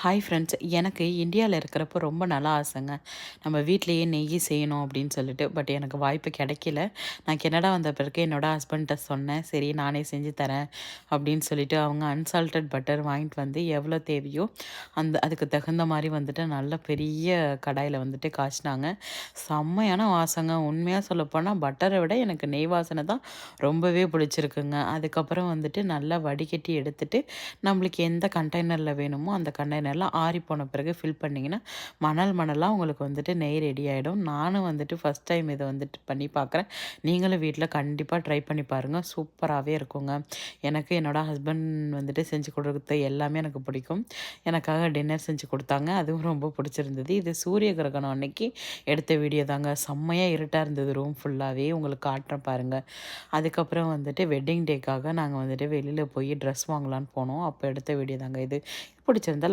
Hi friends. எனக்கு இந்தியாவில் இருக்கிறப்போ ரொம்ப நல்லா ஆசைங்க. நம்ம வீட்டிலேயே நெய் செய்யணும் அப்படின்னு சொல்லிட்டு. பட் எனக்கு வாய்ப்பு கிடைக்கல. நான் கனடா வந்த பிறகு என்னோட ஹஸ்பண்ட்ட சொன்னேன். சரி நானே செஞ்சு தரேன் அப்படின்னு சொல்லிட்டு அவங்க அன்சால்டட் பட்டர் வாங்கிட்டு வந்து எவ்வளோ தேவையோ அதுக்கு தகுந்த மாதிரி வந்துட்டு நல்ல பெரிய கடாயில் வந்துட்டு காய்ச்சினாங்க. செம்மையான வாசங்க. உண்மையாக சொல்லப்போனால் பட்டரை விட எனக்கு நெய் வாசனை தான் ரொம்பவே பிடிச்சிருக்குங்க. அதுக்கப்புறம் வந்துட்டு நல்லா வடிகட்டி எடுத்துட்டு நம்மளுக்கு எந்த கண்டெய்னரில் வேணுமோ அந்த கண்டெய்னரில் ஆறி போன பிறகு ஃபில் பண்ணிங்கன்னா மணலாக உங்களுக்கு வந்துட்டு நெய் ரெடி ஆகிடும். நானும் வந்துட்டு ஃபஸ்ட் டைம் இதை வந்துட்டு பண்ணி பார்க்குறேன். நீங்களும் வீட்டில் கண்டிப்பாக ட்ரை பண்ணி பாருங்கள். சூப்பராகவே இருக்குங்க. எனக்கு என்னோடய ஹஸ்பண்ட் வந்துட்டு செஞ்சு கொடுத்த எல்லாமே எனக்கு பிடிக்கும். எனக்காக டின்னர் செஞ்சு கொடுத்தாங்க. அதுவும் ரொம்ப பிடிச்சிருந்தது. இது சூரிய கிரகணம் அன்னைக்கு எடுத்த வீடியோ தாங்க. செம்மையாக இருட்டாக இருந்தது ரூம் ஃபுல்லாகவே. உங்களுக்கு காட்டுறேன் பாருங்கள். அதுக்கப்புறம் வந்துட்டு வெட்டிங் டேக்காக நாங்கள் வந்துட்டு வெளியில் போய் ட்ரெஸ் வாங்கலான்னு போனோம். அப்போ எடுத்த வீடியோ தாங்க இது. பிடிச்சிருந்தா